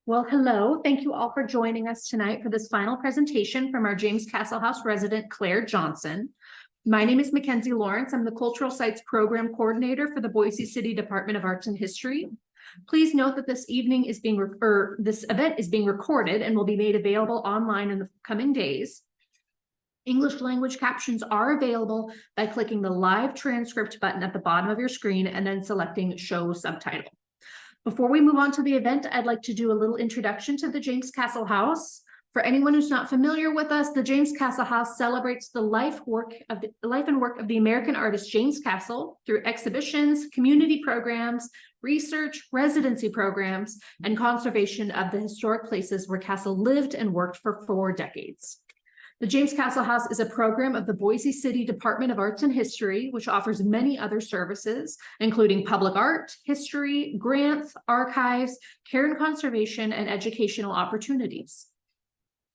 Well, hello. Thank you all for joining us tonight for this final presentation from our James Castle House resident, Clare Johnson. My name is Mackenzie Lawrence. I'm the Cultural Sites Program Coordinator for the Boise City Department of Arts and History. Please note that this event is being recorded and will be made available online in the coming days. English language captions are available by clicking the live transcript button at the bottom of your screen and then selecting Show Subtitle. Before we move on to the event, I'd like to do a little introduction to the James Castle House. For anyone who's not familiar with us, the James Castle House celebrates the life and work of the American artist James Castle through exhibitions, community programs, research, residency programs, and conservation of the historic places where Castle lived and worked for 4 decades. The James Castle House is a program of the Boise City Department of Arts and History, which offers many other services, including public art, history, grants, archives, care and conservation, and educational opportunities.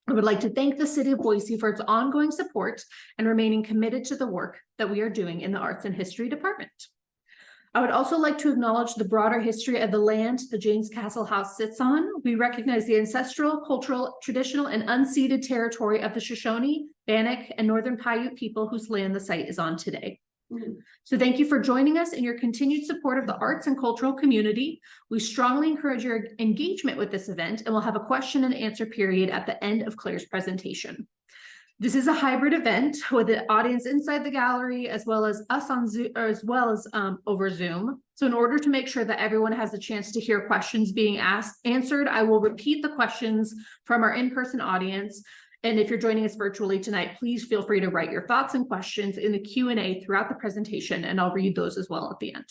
I would like to thank the City of Boise for its ongoing support and remaining committed to the work that we are doing in the Arts and History Department. I would also like to acknowledge the broader history of the land the James Castle House sits on. We recognize the ancestral, cultural, traditional, and unceded territory of the Shoshone, Bannock, and Northern Paiute people whose land the site is on today. So thank you for joining us and your continued support of the arts and cultural community. We strongly encourage your engagement with this event, and we'll have a question and answer period at the end of Claire's presentation. This is a hybrid event with the audience inside the gallery, as well as us on Zoom, or as well as over Zoom. So in order to make sure that everyone has a chance to hear questions being answered, I will repeat the questions from our in-person audience. And if you're joining us virtually tonight, please feel free to write your thoughts and questions in the Q&A throughout the presentation, and I'll read those as well at the end.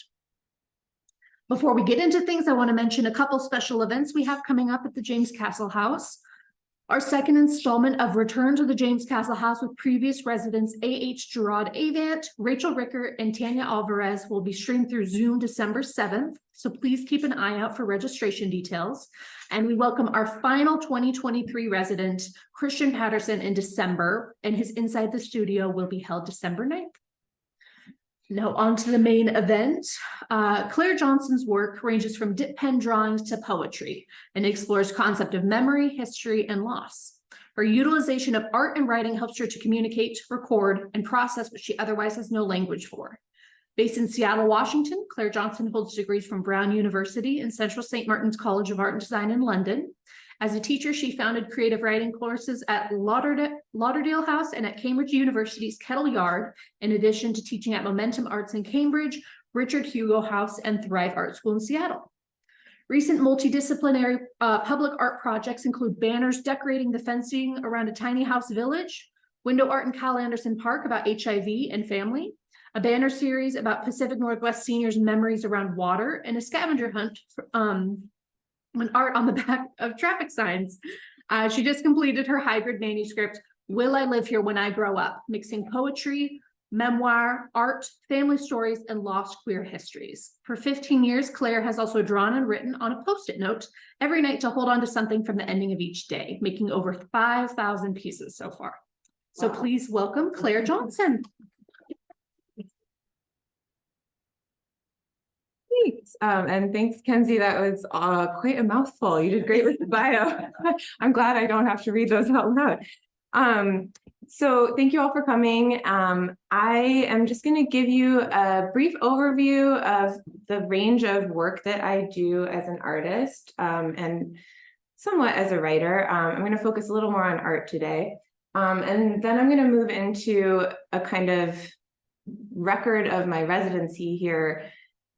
Before we get into things, I want to mention a couple special events we have coming up at the James Castle House. Our second installment of Return to the James Castle House with previous residents A.H. Gerard Avant, Rachel Ricker, and Tanya Alvarez will be streamed through Zoom December 7th. So please keep an eye out for registration details. And we welcome our final 2023 resident, Christian Patterson, in December, and his Inside the Studio will be held December 9th. Now on to the main event. Clare Johnson's work ranges from dip pen drawings to poetry and explores concept of memory, history, and loss. Her utilization of art and writing helps her to communicate, record, and process what she otherwise has no language for. Based in Seattle, Washington, Clare Johnson holds degrees from Brown University and Central St. Martin's College of Art and Design in London. As a teacher, she founded creative writing courses at Lauderdale House and at Cambridge University's Kettle Yard, in addition to teaching at Momentum Arts in Cambridge, Richard Hugo House, and Thrive Art School in Seattle. Recent multidisciplinary public art projects include banners decorating the fencing around a tiny house village, window art in Cal Anderson Park about HIV and family, a banner series about Pacific Northwest seniors' memories around water, and a scavenger hunt for, and art on the back of traffic signs. She just completed her hybrid manuscript, Will I Live Here When I Grow Up, mixing poetry, memoir, art, family stories, and lost queer histories. For 15 years, Clare has also drawn and written on a Post-it note every night to hold on to something from the ending of each day, making over 5,000 pieces so far. So wow. Please welcome Clare Johnson. And thanks, Kenzie. That was quite a mouthful. You did great with the bio. I'm glad I don't have to read those out loud. So thank you all for coming. I am just going to give you a brief overview of the range of work that I do as an artist and somewhat as a writer. I'm going to focus a little more on art today. And then I'm going to move into a kind of record of my residency here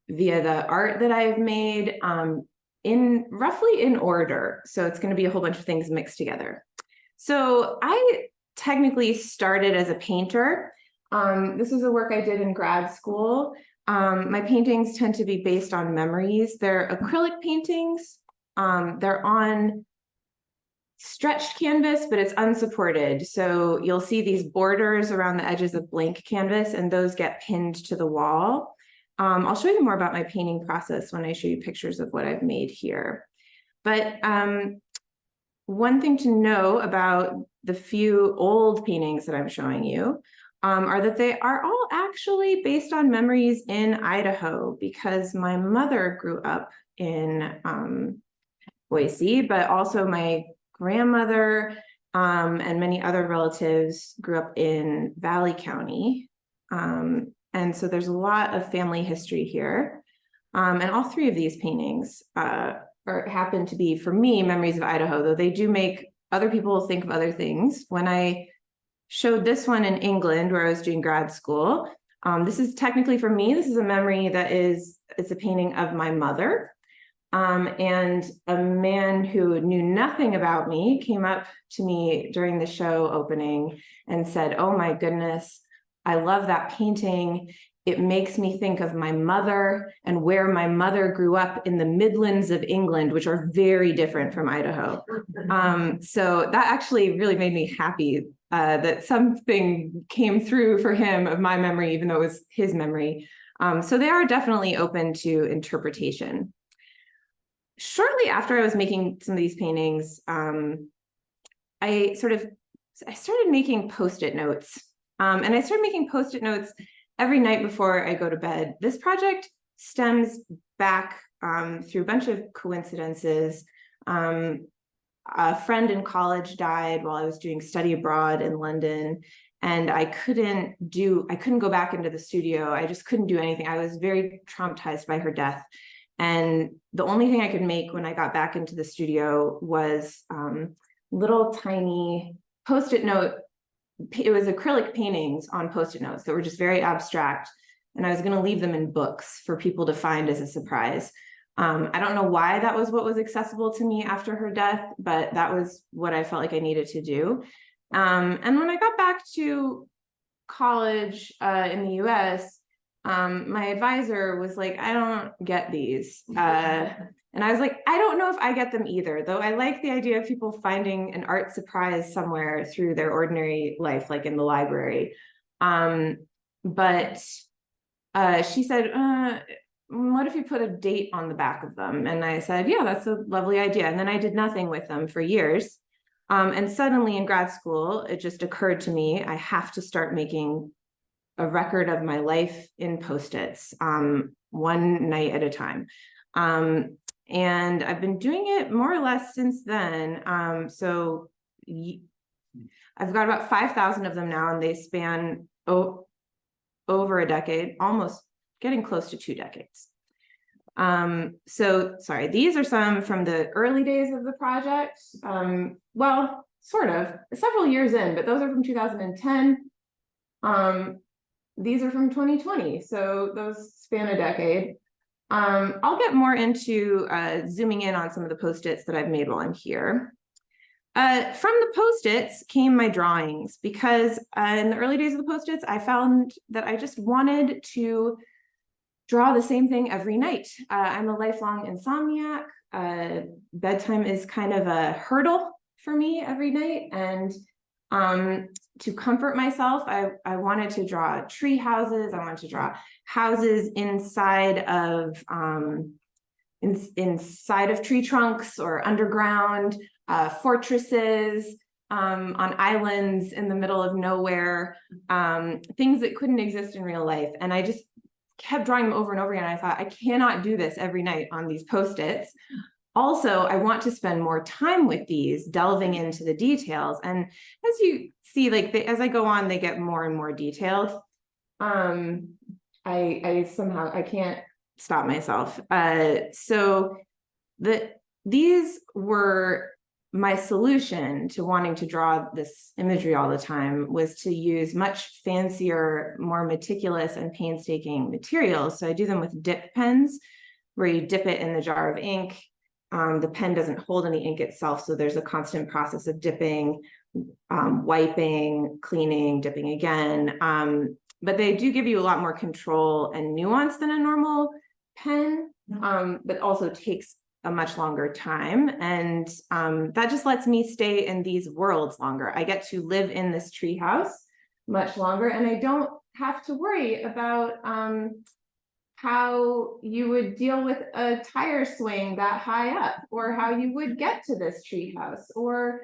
via the art that I've made roughly in order. So it's going to be a whole bunch of things mixed together. So I technically started as a painter. This is a work I did in grad school. My paintings tend to be based on memories. They're acrylic paintings. They're on stretched canvas, but it's unsupported. So you'll see these borders around the edges of blank canvas, and those get pinned to the wall. I'll show you more about my painting process when I show you pictures of what I've made here. But one thing to know about the few old paintings that I'm showing you are that they are all actually based on memories in Idaho, because my mother grew up in Boise, but also my grandmother and many other relatives grew up in Valley County. And so there's a lot of family history here. And all three of these paintings happen to be, for me, memories of Idaho, though they do make other people think of other things. When I showed this one in England, where I was doing grad school, this is technically, for me, this is a memory it's a painting of my mother. And a man who knew nothing about me came up to me during the show opening and said, "Oh my goodness, I love that painting. It makes me think of my mother and where my mother grew up in the Midlands of England, which are very different from Idaho." So that actually really made me happy that something came through for him of my memory, even though it was his memory. So they are definitely open to interpretation. Shortly after I was making some of these paintings, I started making Post-it notes. And I started making Post-it notes every night before I go to bed. This project stems back through a bunch of coincidences. A friend in college died while I was doing study abroad in London, and I couldn't go back into the studio. I just couldn't do anything. I was very traumatized by her death. And the only thing I could make when I got back into the studio was little tiny Post-it note. It was acrylic paintings on Post-it notes that were just very abstract. And I was going to leave them in books for people to find as a surprise. I don't know why that was what was accessible to me after her death, but that was what I felt like I needed to do. And when I got back to college in the US, my advisor was like, "I don't get these." And I was like, "I don't know if I get them either, though I like the idea of people finding an art surprise somewhere through their ordinary life, like in the library." But she said, "What if you put a date on the back of them?" And I said, "Yeah, that's a lovely idea." And then I did nothing with them for years. And suddenly in grad school, it just occurred to me, I have to start making a record of my life in Post-its, one night at a time. And I've been doing it more or less since then. So I've got about 5,000 of them now, and they span over a decade, almost getting close to 2 decades. So sorry, these are some from the early days of the project. Well, sort of, several years in, but those are from 2010. These are from 2020, so those span a decade. I'll get more into zooming in on some of the Post-its that I've made while I'm here. From the Post-its came my drawings, because in the early days of the Post-its, I found that I just wanted to draw the same thing every night. I'm a lifelong insomniac. Bedtime is kind of a hurdle for me every night. And to comfort myself, I wanted to draw tree houses. I wanted to draw houses inside of tree trunks or underground, fortresses, on islands in the middle of nowhere, things that couldn't exist in real life. And I just kept drawing them over and over again. I thought, I cannot do this every night on these Post-its. Also, I want to spend more time with these, delving into the details. And as you see, like as I go on, they get more and more detailed. I can't stop myself. So these were my solution to wanting to draw this imagery all the time, was to use much fancier, more meticulous and painstaking materials. So I do them with dip pens, where you dip it in the jar of ink. The pen doesn't hold any ink itself, so there's a constant process of dipping, wiping, cleaning, dipping again. But they do give you a lot more control and nuance than a normal pen, but also takes a much longer time. And that just lets me stay in these worlds longer. I get to live in this tree house much longer, and I don't have to worry about how you would deal with a tire swing that high up, or how you would get to this tree house, or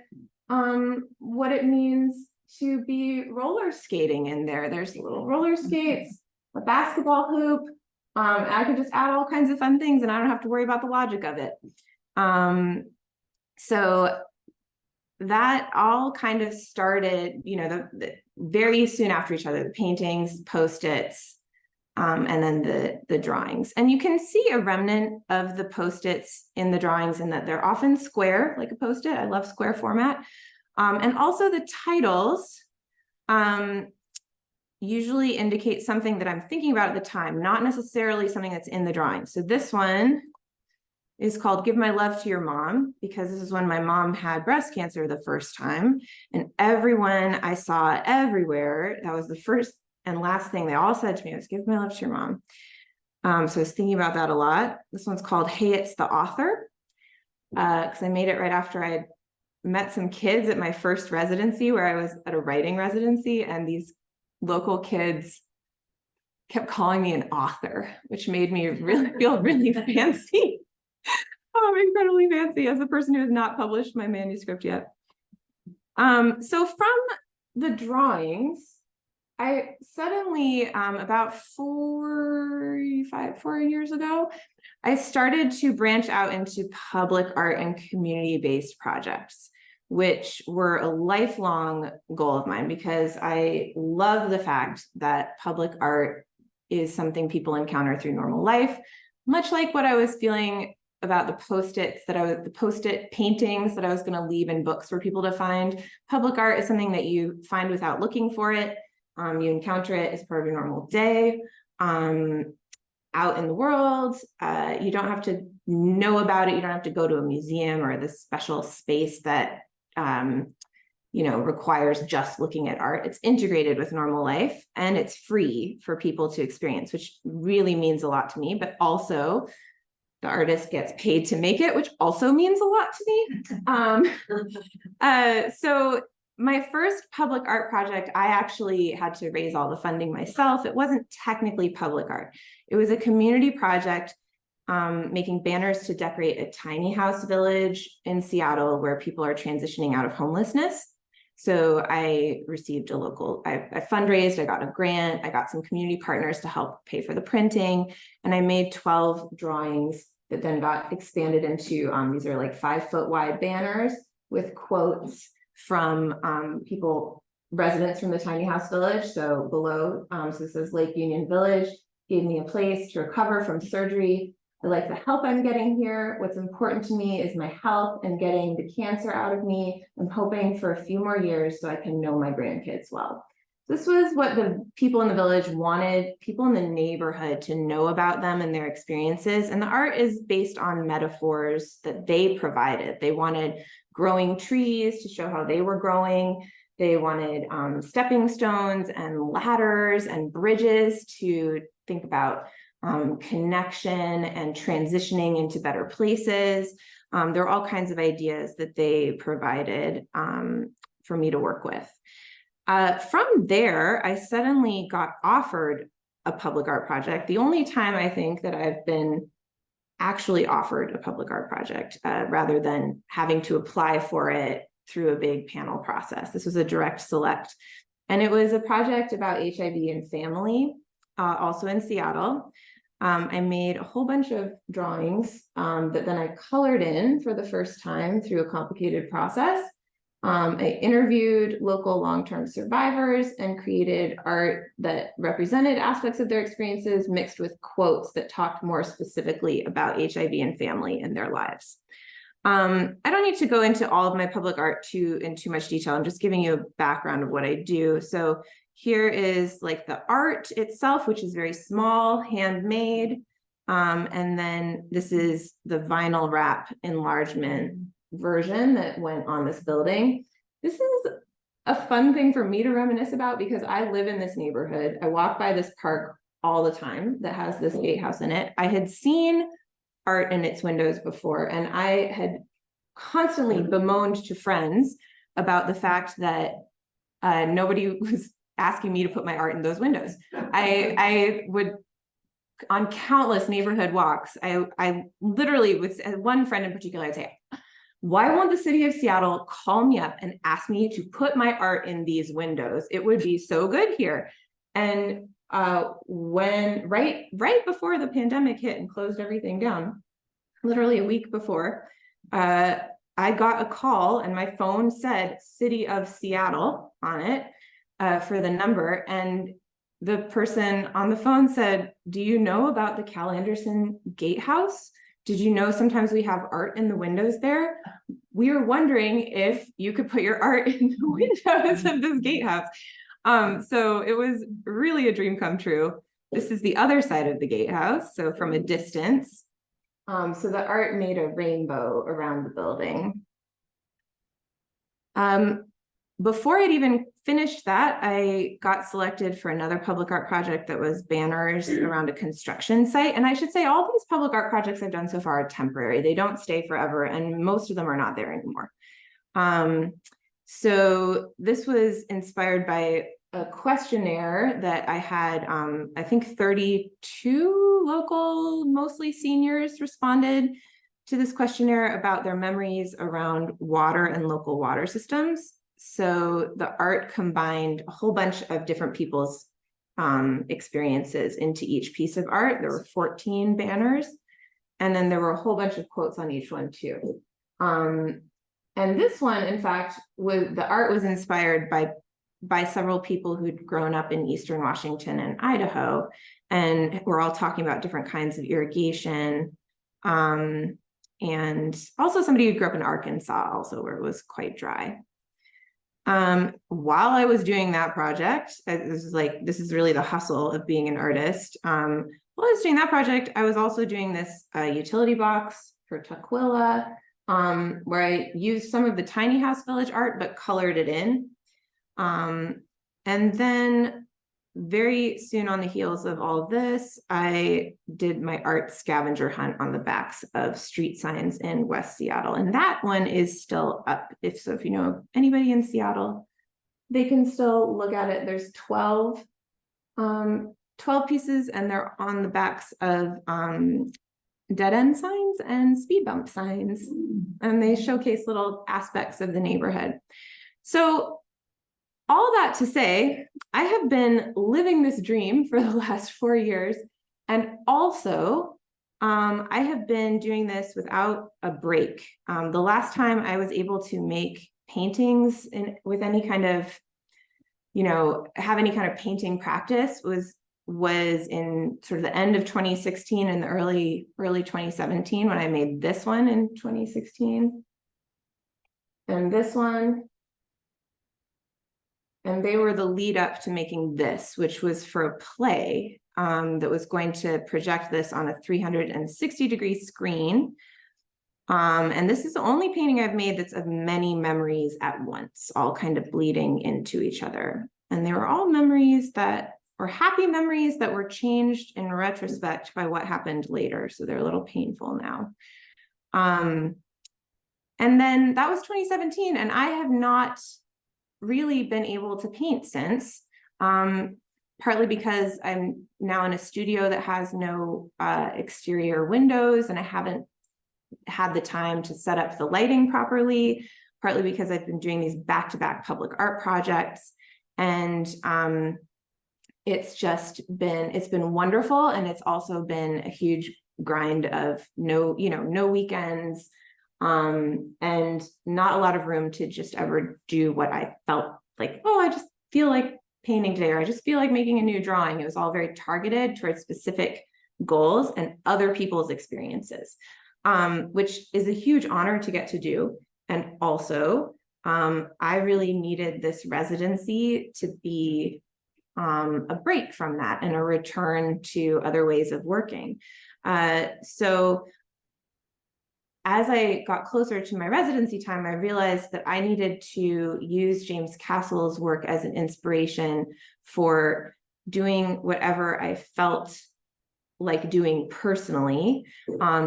what it means to be roller skating in there. There's little roller skates, a basketball hoop. I can just add all kinds of fun things, and I don't have to worry about the logic of it. So that all kind of started, the very soon after each other, the paintings, Post-its, and then the drawings. And you can see a remnant of the Post-its in the drawings in that they're often square, like a Post-it. I love square format. And also the titles usually indicate something that I'm thinking about at the time, not necessarily something that's in the drawing. So this one is called Give My Love to Your Mom, because this is when my mom had breast cancer the first time. And everyone I saw everywhere, that was the first and last thing they all said to me was, give my love to your mom. So I was thinking about that a lot. This one's called Hey, It's the Author, because I made it right after I had met some kids at my first residency, where I was at a writing residency, and these local kids kept calling me an author, which made me really feel really fancy. Oh, I'm incredibly fancy as a person who has not published my manuscript yet. So from the drawings, I suddenly, about 4 years ago, I started to branch out into public art and community-based projects, which were a lifelong goal of mine, because I love the fact that public art is something people encounter through normal life, much like what I was feeling about the Post-its the Post-it paintings that I was going to leave in books for people to find. Public art is something that you find without looking for it. You encounter it as part of your normal day, out in the world. You don't have to know about it. You don't have to go to a museum or this special space that, requires just looking at art. It's integrated with normal life, and it's free for people to experience, which really means a lot to me. But also, the artist gets paid to make it, which also means a lot to me. So my first public art project, I actually had to raise all the funding myself. It wasn't technically public art. It was a community project, making banners to decorate a tiny house village in Seattle where people are transitioning out of homelessness. So I received I fundraised, I got a grant, I got some community partners to help pay for the printing, and I made 12 drawings that then got expanded into, these are like 5-foot wide banners with quotes from residents from the tiny house village. So below, so this is Lake Union Village, gave me a place to recover from surgery. I like the help I'm getting here. What's important to me is my health and getting the cancer out of me. I'm hoping for a few more years so I can know my grandkids well. This was what the people in the village wanted people in the neighborhood to know about them and their experiences. And the art is based on metaphors that they provided. They wanted growing trees to show how they were growing. They wanted stepping stones and ladders and bridges to think about connection and transitioning into better places. There are all kinds of ideas that they provided for me to work with. From there, I suddenly got offered a public art project. The only time I think that I've been actually offered a public art project, rather than having to apply for it through a big panel process. This was a direct select. And it was a project about HIV and family, also in Seattle. I made a whole bunch of drawings that then I colored in for the first time through a complicated process. I interviewed local long-term survivors and created art that represented aspects of their experiences mixed with quotes that talked more specifically about HIV and family in their lives. I don't need to go into all of my public art in too much detail. I'm just giving you a background of what I do. So here is like the art itself, which is very small, handmade. And then this is the vinyl wrap enlargement version that went on this building. This is a fun thing for me to reminisce about because I live in this neighborhood. I walk by this park all the time that has this gatehouse in it. I had seen art in its windows before, and I had constantly bemoaned to friends about the fact that nobody was asking me to put my art in those windows. I would, on countless neighborhood walks, I literally would, one friend in particular, I'd say, why won't the city of Seattle call me up and ask me to put my art in these windows? It would be so good here. And when right before the pandemic hit and closed everything down, literally a week before, I I got a call and my phone said City of Seattle on it for the number. And the person on the phone said, do you know about the Cal Anderson Gatehouse? Did you know sometimes we have art in the windows there? We were wondering if you could put your art in the windows of this gatehouse. So it was really a dream come true. This is the other side of the gatehouse, so from a distance. So the art made a rainbow around the building. Before I'd even finished that, I got selected for another public art project that was banners around a construction site. And I should say all these public art projects I've done so far are temporary. They don't stay forever, and most of them are not there anymore. So this was inspired by a questionnaire that I had, I think 32 local, mostly seniors, responded to this questionnaire about their memories around water and local water systems. So the art combined a whole bunch of different people's experiences into each piece of art. There were 14 banners, and then there were a whole bunch of quotes on each one too. And this one, in fact, the art was inspired by several people who'd grown up in Eastern Washington and Idaho, and we're all talking about different kinds of irrigation. And also somebody who grew up in Arkansas, also where it was quite dry. While I was doing that project, this is really the hustle of being an artist. While I was doing that project, I was also doing this utility box for Tukwila, where I used some of the tiny house village art, but colored it in. And then very soon on the heels of all of this, I did my art scavenger hunt on the backs of street signs in West Seattle. And that one is still up. If you know anybody in Seattle, they can still look at it. There's 12 pieces, and they're on the backs of dead end signs and speed bump signs. And they showcase little aspects of the neighborhood. So all that to say, I have been living this dream for the last 4 years. And also, I have been doing this without a break. The last time I was able to make paintings with any kind of, have any kind of painting practice was in sort of the end of 2016 and the early 2017, when I made this one in 2016. And this one. And they were the lead up to making this, which was for a play that was going to project this on a 360-degree screen. And this is the only painting I've made that's of many memories at once, all kind of bleeding into each other. And they were all memories that were happy memories that were changed in retrospect by what happened later. So they're a little painful now. And then that was 2017, and I have not really been able to paint since, partly because I'm now in a studio that has no exterior windows, and I haven't had the time to set up the lighting properly, partly because I've been doing these back-to-back public art projects. And it's been wonderful. And it's also been a huge grind of no weekends, and not a lot of room to just ever do what I felt like, oh, I just feel like painting today, or I just feel like making a new drawing. It was all very targeted towards specific goals and other people's experiences, which is a huge honor to get to do. And also, I really needed this residency to be a break from that and a return to other ways of working. So as I got closer to my residency time, I realized that I needed to use James Castle's work as an inspiration for doing whatever I felt like doing personally,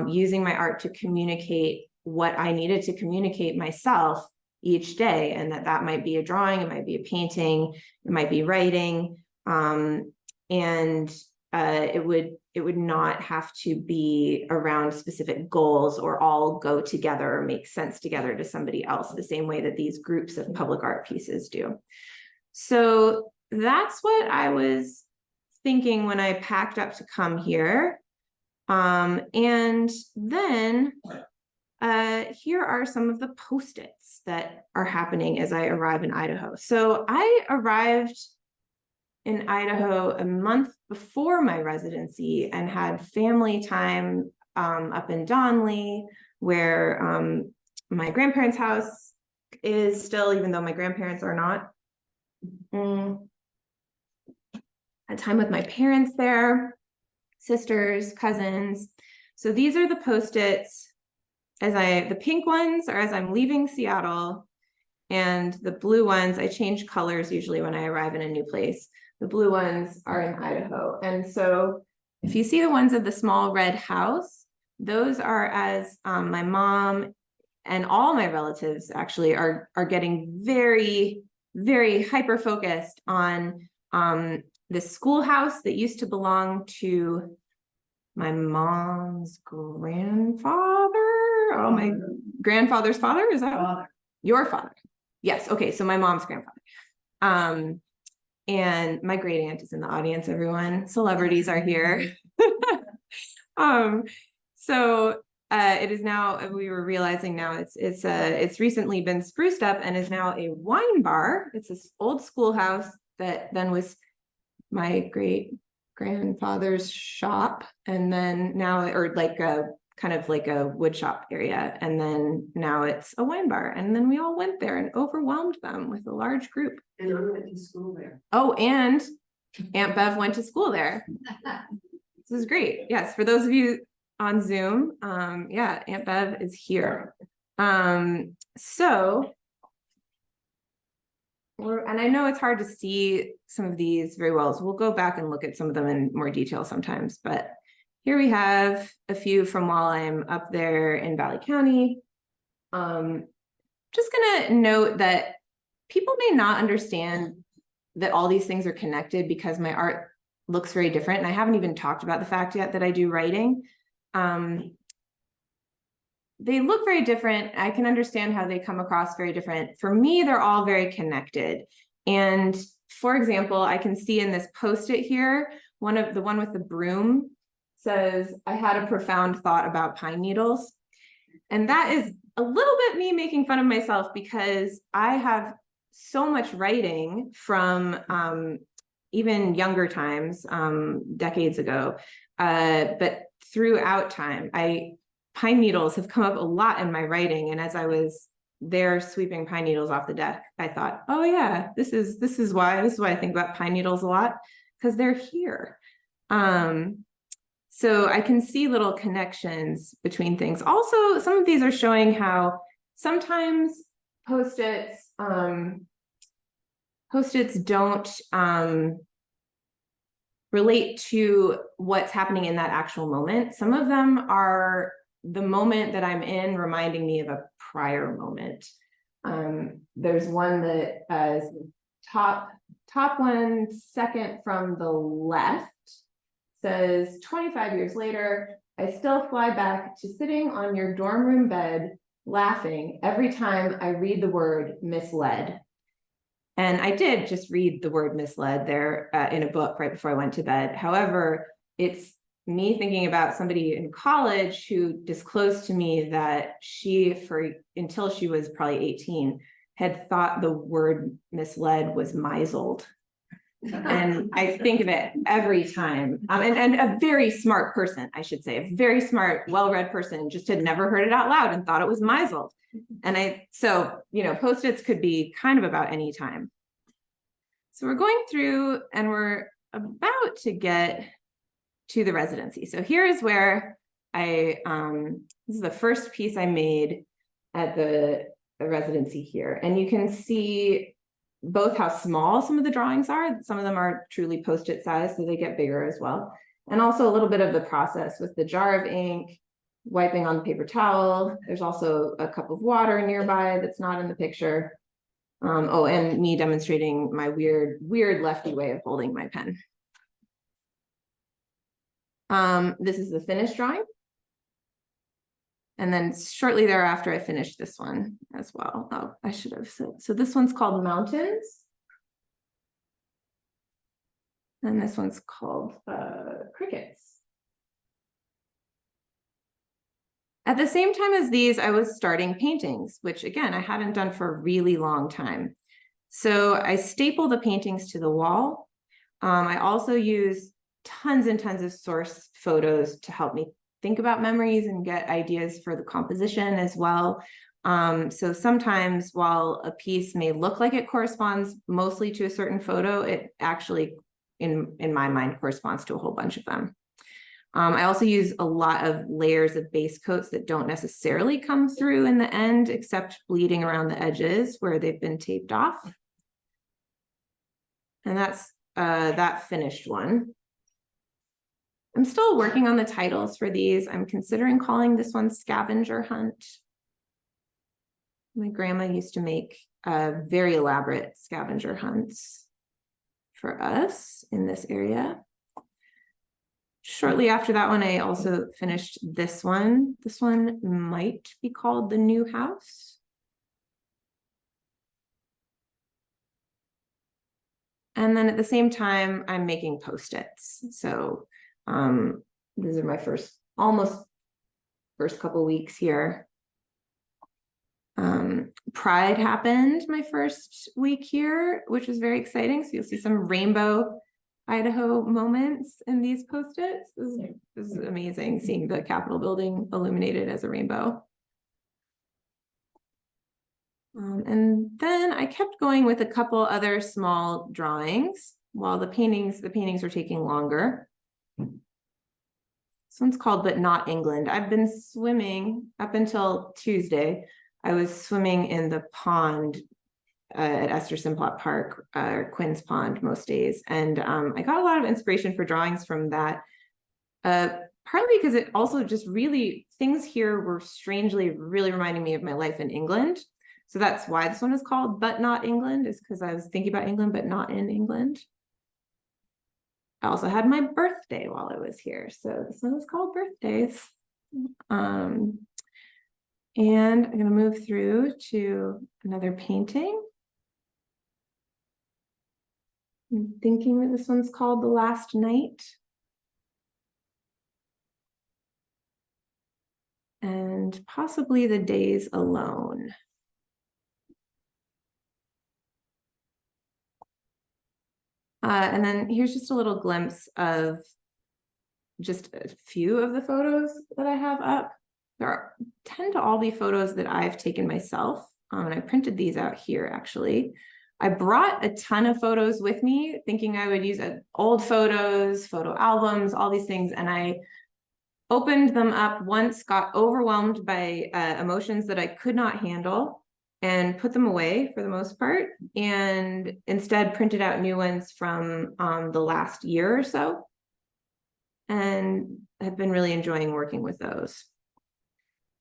using my art to communicate what I needed to communicate myself each day. And that might be a drawing, it might be a painting, it might be writing, it would not have to be around specific goals or all go together or make sense together to somebody else, the same way that these groups of public art pieces do. So that's what I was thinking when I packed up to come here. And then here are some of the Post-its that are happening as I arrive in Idaho. So I arrived in Idaho a month before my residency and had family time up in Donley, where my grandparents' house is still, even though my grandparents are not. Had time with my parents there, sisters, cousins. So these are the Post-its the pink ones are as I'm leaving Seattle, and the blue ones, I change colors usually when I arrive in a new place. The blue ones are in Idaho. And so if you see the ones of the small red house, those are as my mom and all my relatives actually are getting very, very hyper focused on the schoolhouse that used to belong to my mom's grandfather. Oh, my grandfather's father, is that Father. Your father? Yes. Okay. So my mom's grandfather. And my great aunt is in the audience, everyone. Celebrities are here. So it is now, we were realizing now it's recently been spruced up and is now a wine bar. It's this old schoolhouse that then was my great grandfather's shop, and then now, or like a kind of like a wood shop area, and then now it's a wine bar. And then we all went there and overwhelmed them with a large group. And I went to school there. Oh, and Aunt Bev went to school there. This is great. Yes, for those of you on Zoom, yeah, Aunt Bev is here. And I know it's hard to see some of these very well, so we'll go back and look at some of them in more detail sometimes. But here we have a few from while I'm up there in Valley County. Just gonna note that people may not understand that all these things are connected because my art looks very different. And I haven't even talked about the fact yet that I do writing. They look very different. I can understand how they come across very different. For me, they're all very connected. And for example, I can see in this Post-it here, the one with the broom says, "I had a profound thought about pine needles." And that is a little bit me making fun of myself because I have so much writing from even younger times, decades ago, but throughout time, pine needles have come up a lot in my writing. And as I was there sweeping pine needles off the deck, I thought, oh yeah, this is why I think about pine needles a lot, because they're here. So I can see little connections between things. Also, some of these are showing how sometimes Post-its don't relate to what's happening in that actual moment. Some of them are the moment that I'm in reminding me of a prior moment. There's one that is top one, second from the left, says 25 years later, I still fly back to sitting on your dorm room bed, laughing every time I read the word misled. And I did just read the word misled there in a book right before I went to bed. However, it's me thinking about somebody in college who disclosed to me that until she was probably 18, had thought the word misled was misled. And I think of it every time. And a very smart person, I should say, a very smart, well-read person just had never heard it out loud and thought it was misled. And so, Post-its could be kind of about any time. So we're going through and we're about to get to the residency. So here is where this is the first piece I made at the residency here. And you can see both how small some of the drawings are. Some of them are truly Post-it size, so they get bigger as well. And also a little bit of the process with the jar of ink, wiping on the paper towel. There's also a cup of water nearby that's not in the picture. And me demonstrating my weird lefty way of holding my pen. This is the finished drawing. And then shortly thereafter, I finished this one as well. Oh, I should have said. So this one's called Mountains. And this one's called Crickets. At the same time as these, I was starting paintings, which again, I hadn't done for a really long time. So I staple the paintings to the wall. I also use tons and tons of source photos to help me think about memories and get ideas for the composition as well. So sometimes while a piece may look like it corresponds mostly to a certain photo, it actually, in my mind, corresponds to a whole bunch of them. I also use a lot of layers of base coats that don't necessarily come through in the end, except bleeding around the edges where they've been taped off. And that's that finished one. I'm still working on the titles for these. I'm considering calling this one Scavenger Hunt. My grandma used to make very elaborate scavenger hunts for us in this area. Shortly after that one, I also finished this one. This one might be called The New House. And then at the same time, I'm making Post-its. So these are my almost first couple weeks here. Pride happened my first week here, which was very exciting. So you'll see some rainbow Idaho moments in these Post-its. This is amazing, seeing the Capitol building illuminated as a rainbow. And then I kept going with a couple other small drawings while the paintings were taking longer. This one's called But Not England. I've been swimming up until Tuesday. I was swimming in the pond at Esther Simplot Park, Quinn's Pond most days. And I got a lot of inspiration for drawings from that, partly because it also just really, things here were strangely really reminding me of my life in England. So that's why this one is called But Not England, is because I was thinking about England, but not in England. I also had my birthday while I was here. So this one is called Birthdays. And I'm going to move through to another painting. I'm thinking that this one's called The Last Night. And possibly The Days Alone. And then here's just a little glimpse of just a few of the photos that I have up. There tend to all be photos that I've taken myself. And I printed these out here, actually. I brought a ton of photos with me, thinking I would use old photos, photo albums, all these things. And I opened them up once, got overwhelmed by emotions that I could not handle, and put them away for the most part, and instead printed out new ones from the last year or so. And have been really enjoying working with those.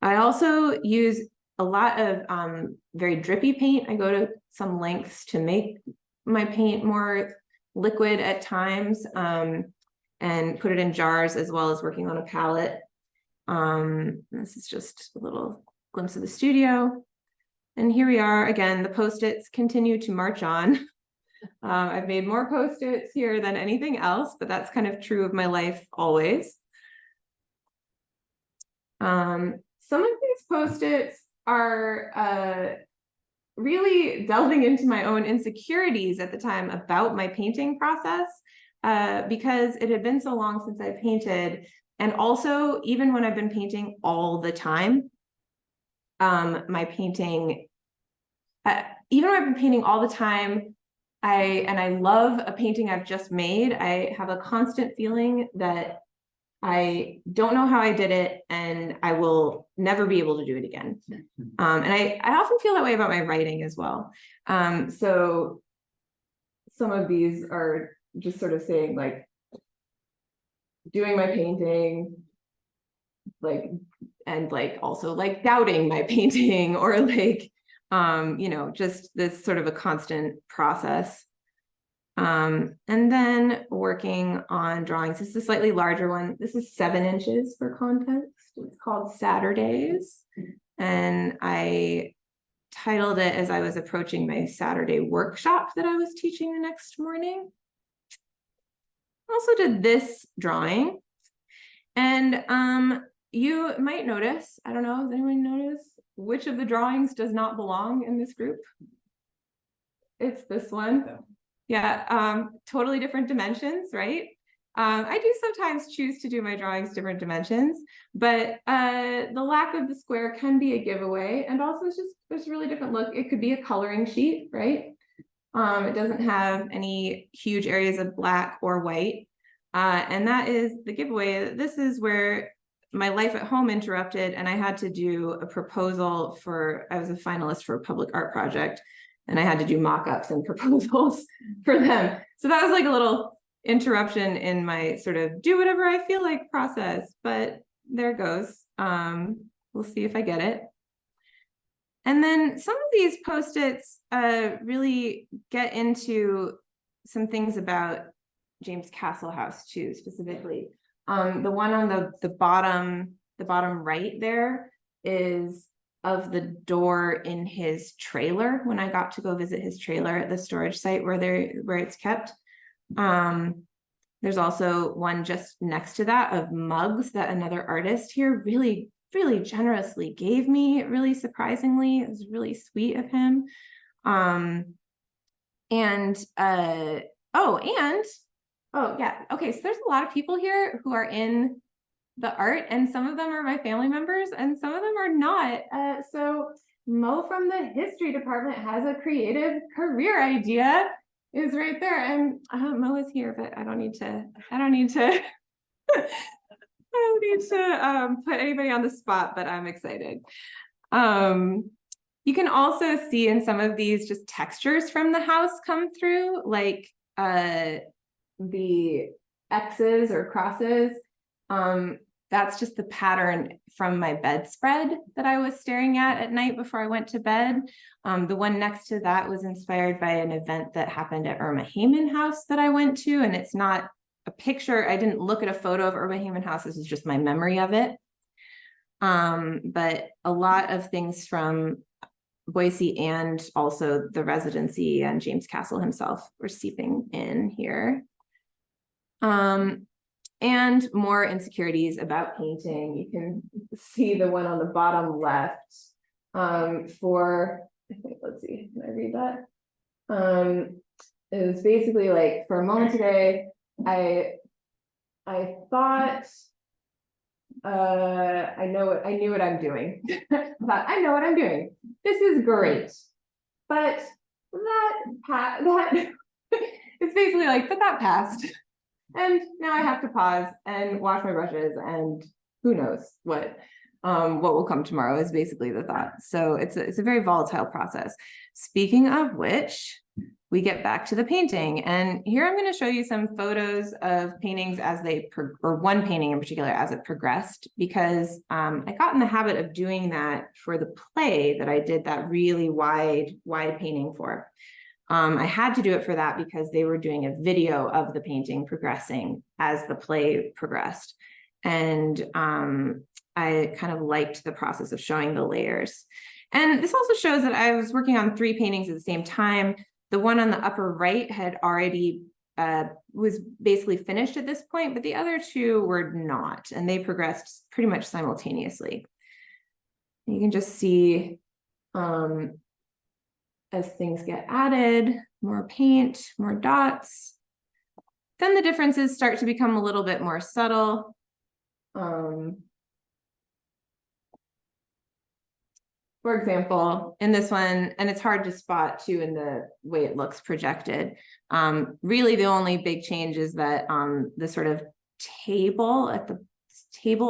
I also use a lot of very drippy paint. I go to some lengths to make my paint more liquid at times, and put it in jars, as well as working on a palette. This is just a little glimpse of the studio. And here we are again, the Post-its continue to march on. I've made more Post-its here than anything else, but that's kind of true of my life always. Some of these Post-its are really delving into my own insecurities at the time about my painting process, because it had been so long since I painted. And also, even when I've been painting all the time, my painting, even when I've been painting all the time, I love a painting I've just made, I have a constant feeling that I don't know how I did it, and I will never be able to do it again. And I often feel that way about my writing as well. So some of these are just sort of saying, like, doing my painting, like, and like also like doubting my painting, or like, you know, just this sort of a constant process. And then working on drawings. This is a slightly larger one. This is 7 inches for context. It's called Saturdays. And I titled it as I was approaching my Saturday workshop that I was teaching the next morning. I also did this drawing. And you might notice, I don't know, does anyone notice which of the drawings does not belong in this group? It's this one. Yeah, totally different dimensions, right? I do sometimes choose to do my drawings different dimensions, but the lack of the square can be a giveaway. And also it's just, there's a really different look. It could be a coloring sheet, right? It doesn't have any huge areas of black or white. And that is the giveaway. This is where my life at home interrupted and I had to do a proposal for, I was a finalist for a public art project and I had to do mock-ups and proposals for them. So that was like a little interruption in my sort of do whatever I feel like process, but there it goes. We'll see if I get it. And then some of these Post-its really get into some things about James Castle House too, specifically. The one on the bottom right there is of the door in his trailer when I got to go visit his trailer at the storage site where it's kept. There's also one just next to that of mugs that another artist here really generously gave me, really surprisingly. It was really sweet of him. Oh yeah, okay, so there's a lot of people here who are in the art and some of them are my family members and some of them are not. So Mo from the history department has a creative career idea, is right there. And Mo is here, but I don't need to put anybody on the spot, but I'm excited. You can also see in some of these just textures from the house come through, like the X's or crosses. That's just the pattern from my bedspread that I was staring at night before I went to bed. The one next to that was inspired by an event that happened at Irma Hayman House that I went to, and it's not a picture. I didn't look at a photo of Irma Hayman House. This is just my memory of it. But a lot of things from Boise and also the residency and James Castle himself were seeping in here. And more insecurities about painting. You can see the one on the bottom left for, I think, let's see, can I read that? It was basically like, for a moment today, I thought, I knew what I'm doing. I thought, I know what I'm doing. This is great. But that it's basically like, but that passed. And now I have to pause and wash my brushes and who knows what will come tomorrow is basically the thought. So it's a very volatile process. Speaking of which, we get back to the painting. And here I'm going to show you some photos of paintings as they, or one painting in particular as it progressed, because I got in the habit of doing that for the play that I did that really wide painting for. I had to do it for that because they were doing a video of the painting progressing as the play progressed. And I kind of liked the process of showing the layers. And this also shows that I was working on 3 paintings at the same time. The one on the upper right had already was basically finished at this point, but the other 2 were not, and they progressed pretty much simultaneously. You can just see as things get added, more paint, more dots, then the differences start to become a little bit more subtle. For example, in this one, and it's hard to spot too in the way it looks projected, really the only big change is that the sort of table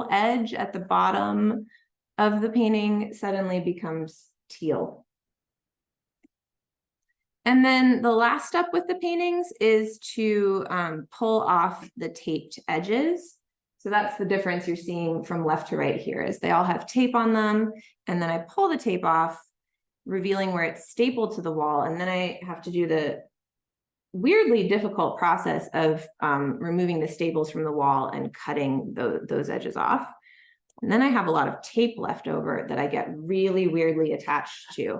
edge at the bottom of the painting suddenly becomes teal. And then the last step with the paintings is to pull off the taped edges. So that's the difference you're seeing from left to right here, is they all have tape on them. And then I pull the tape off, revealing where it's stapled to the wall. And then I have to do the weirdly difficult process of removing the staples from the wall and cutting those edges off. And then I have a lot of tape left over that I get really weirdly attached to.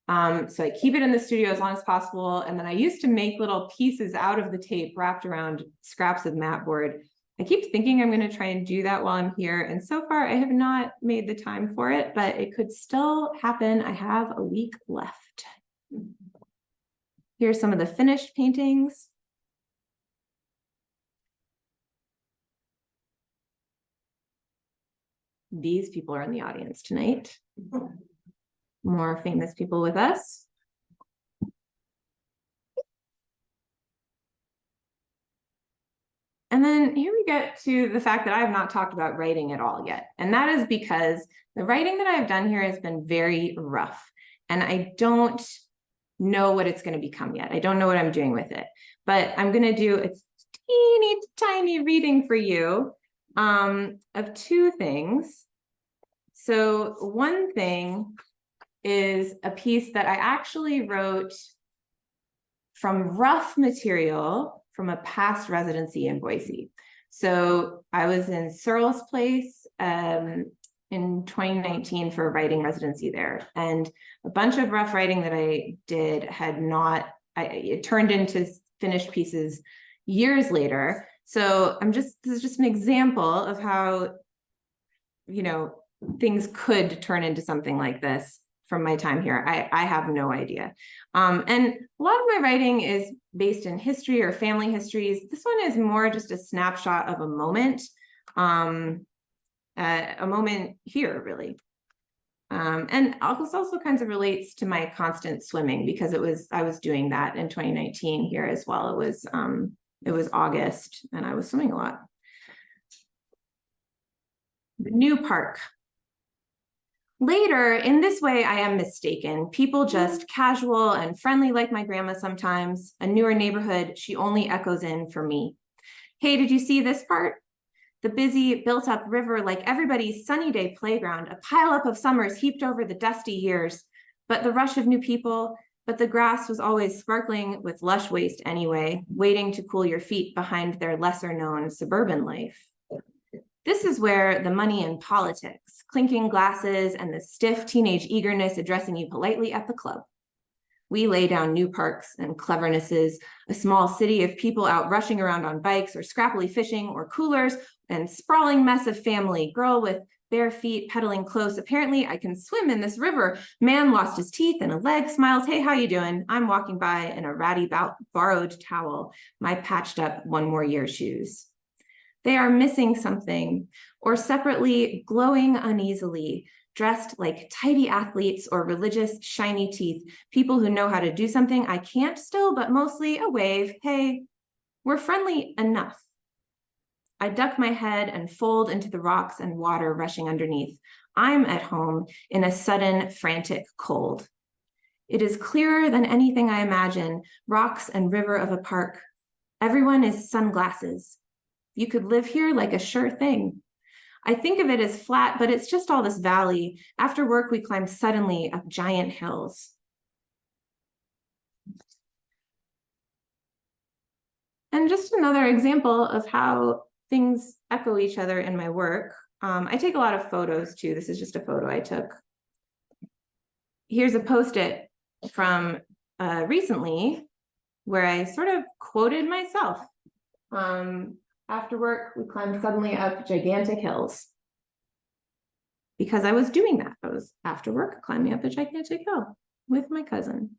So I keep it in the studio as long as possible. And then I used to make little pieces out of the tape wrapped around scraps of mat board I keep thinking I'm going to try and do that while I'm here. And so far I have not made the time for it, but it could still happen. I have a week left. Here's some of the finished paintings. These people are in the audience tonight. More famous people with us. And then here we get to the fact that I have not talked about writing at all yet. And that is because the writing that I've done here has been very rough. And I don't know what it's going to become yet. I don't know what I'm doing with it. But I'm going to do a teeny tiny reading for you of two things. So one thing is a piece that I actually wrote from rough material from a past residency in Boise. So I was in Searle's Place in 2019 for a writing residency there. And a bunch of rough writing that I did had not, it turned into finished pieces years later. So this is just an example of how, you know, things could turn into something like this from my time here. I have no idea. And a lot of my writing is based in history or family histories. This one is more just a snapshot of a moment here, really. And this also kind of relates to my constant swimming, because I was doing that in 2019 here as well. It was August and I was swimming a lot. The new park. Later, in this way, I am mistaken. People just casual and friendly like my grandma sometimes. A newer neighborhood, she only echoes in for me. Hey, did you see this part? The busy, built-up river like everybody's sunny day playground, a pileup of summers heaped over the dusty years. But the rush of new people, but the grass was always sparkling with lush waste anyway, waiting to cool your feet behind their lesser-known suburban life. This is where the money in politics, clinking glasses, and the stiff teenage eagerness addressing you politely at the club. We lay down new parks and clevernesses, a small city of people out rushing around on bikes or scrappily fishing or coolers, and sprawling mess of family, girl with bare feet pedaling close. Apparently I can swim in this river. Man lost his teeth and a leg, smiles, hey, how you doing? I'm walking by in a ratty borrowed towel, my patched up one more year shoes. They are missing something, or separately glowing uneasily, dressed like tidy athletes or religious shiny teeth, people who know how to do something I can't still, but mostly a wave. Hey, we're friendly enough. I duck my head and fold into the rocks and water rushing underneath. I'm at home in a sudden, frantic cold. It is clearer than anything I imagine, rocks and river of a park. Everyone is sunglasses. You could live here like a sure thing. I think of it as flat, but it's just all this valley. After work, we climb suddenly up giant hills. And just another example of how things echo each other in my work. I take a lot of photos too. This is just a photo I took. Here's a Post-it from recently where I sort of quoted myself. After work, we climbed suddenly up gigantic hills. Because I was doing that. I was after work climbing up a gigantic hill with my cousin.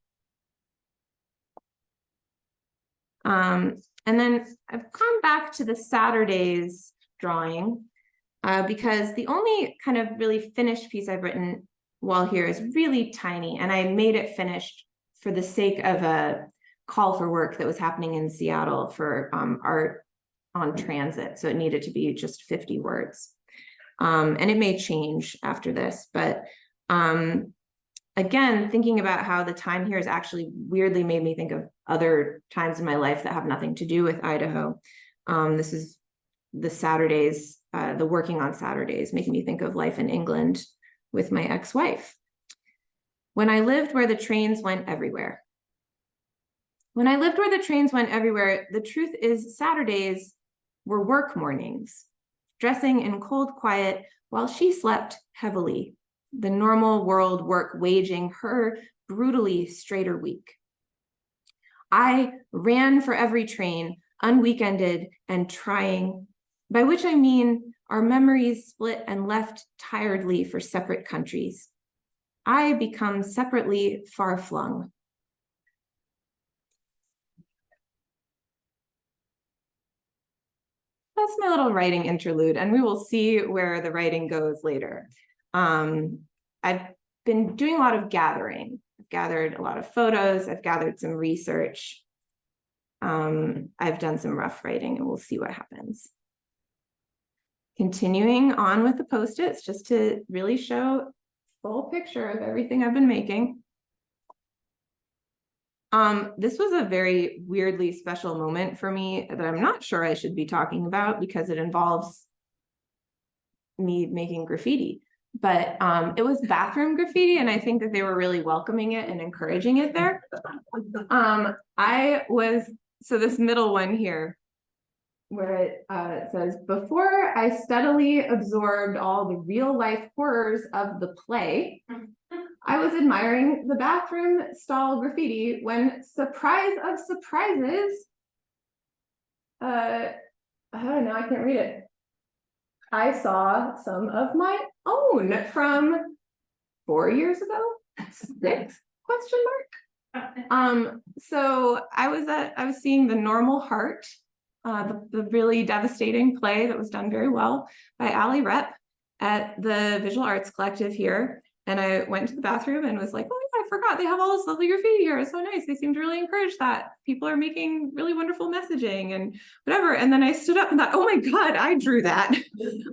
And then I've come back to the Saturdays drawing because the only kind of really finished piece I've written while here is really tiny. And I made it finished for the sake of a call for work that was happening in Seattle for art on transit. So it needed to be just 50 words. And it may change after this, but again, thinking about how the time here has actually weirdly made me think of other times in my life that have nothing to do with Idaho. This is the Saturdays, the working on Saturdays, making me think of life in England with my ex-wife. When I lived where the trains went everywhere. When I lived where the trains went everywhere, the truth is Saturdays were work mornings, dressing in cold quiet while she slept heavily, the normal world work waging her brutally straighter week. I ran for every train, unweekended and trying by which I mean our memories split and left tiredly for separate countries. I become separately far-flung. That's my little writing interlude, and we will see where the writing goes later. I've been doing a lot of gathering. I've gathered a lot of photos. I've gathered some research. I've done some rough writing, and we'll see what happens. Continuing on with the Post-its, just to really show full picture of everything I've been making. This was a very weirdly special moment for me that I'm not sure I should be talking about because it involves me making graffiti. But it was bathroom graffiti, and I think that they were really welcoming it and encouraging it there. So this middle one here, where it says, before I steadily absorbed all the real life horrors of the play, I was admiring the bathroom stall graffiti when, surprise of surprises, I don't know, I can't read it. I saw some of my own from 4 years ago, 6 ? So I was seeing The Normal Heart, the really devastating play that was done very well by Ali Rep at the Visual Arts Collective here. And I went to the bathroom and was like, oh yeah, I forgot they have all this lovely graffiti here. It's so nice. They seem to really encourage that. People are making really wonderful messaging and whatever. And then I stood up and thought, oh my God, I drew that.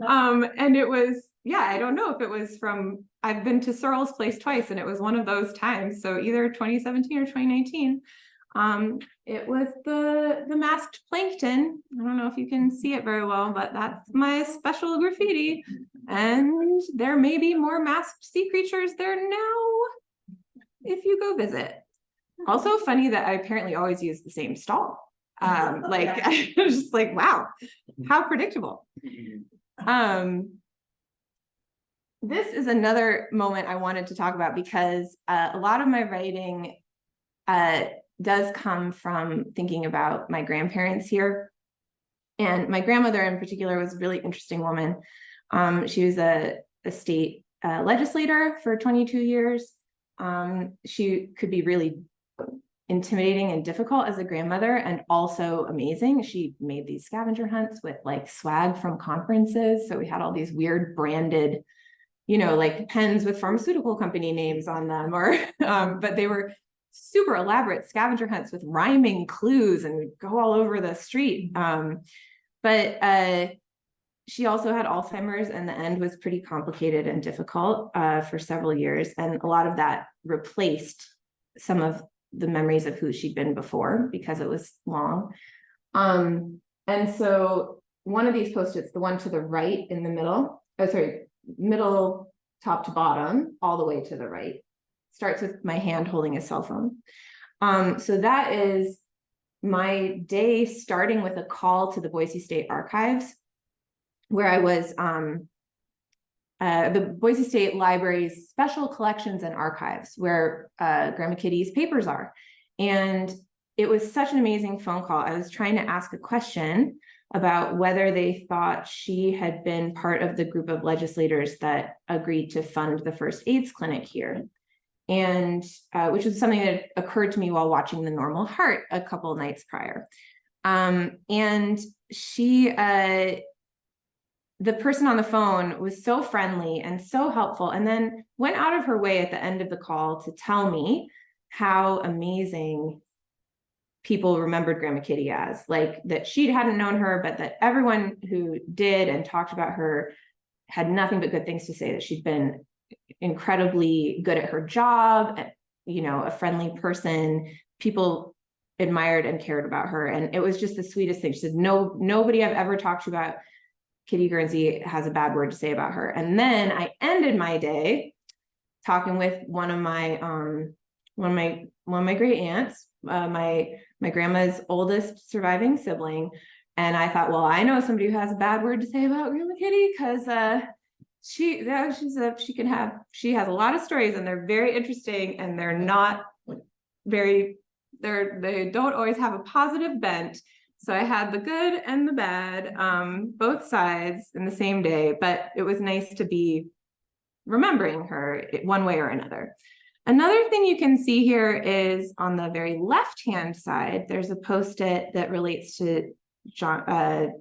And it was, yeah, I don't know if it was from, I've been to Searle's place twice and it was one of those times. So either 2017 or 2019. It was the masked plankton. I don't know if you can see it very well, but that's my special graffiti. And there may be more masked sea creatures there now if you go visit. Also funny that I apparently always use the same stall. Like I was just like, wow, how predictable. This is another moment I wanted to talk about because a lot of my writing does come from thinking about my grandparents here. And my grandmother in particular was a really interesting woman. She was a state legislator for 22 years. She could be really intimidating and difficult as a grandmother and also amazing. She made these scavenger hunts with like swag from conferences. So we had all these weird branded, you know, like pens with pharmaceutical company names on them, or but they were super elaborate scavenger hunts with rhyming clues and we'd go all over the street. But she also had Alzheimer's, and the end was pretty complicated and difficult for several years. And a lot of that replaced some of the memories of who she'd been before because it was long. And so one of these Post-its, the one to the right in the middle, middle top to bottom, all the way to the right, starts with my hand holding a cell phone. So that is my day starting with a call to the Boise State Archives, where I was the Boise State Library's special collections and archives, where Grandma Kitty's papers are. And it was such an amazing phone call. I was trying to ask a question about whether they thought she had been part of the group of legislators that agreed to fund the first AIDS clinic here. And which was something that occurred to me while watching The Normal Heart a couple of nights prior. And she, the person on the phone was so friendly and so helpful, and then went out of her way at the end of the call to tell me how amazing people remembered Grandma Kitty as, like that she hadn't known her, but that everyone who did and talked about her had nothing but good things to say, that she'd been incredibly good at her job, you know, a friendly person. People admired and cared about her. And it was just the sweetest thing. She said, no, nobody I've ever talked to about Kitty Guernsey has a bad word to say about her. And then I ended my day talking with one of my great aunts, my grandma's oldest surviving sibling. And I thought, well, I know somebody who has a bad word to say about Grandma Kitty, because she has a lot of stories, and they're very interesting, and they're not very, they don't always have a positive bent, So I had the good and the bad, both sides in the same day, but it was nice to be remembering her one way or another. Another thing you can see here is on the very left-hand side, there's a post-it that relates to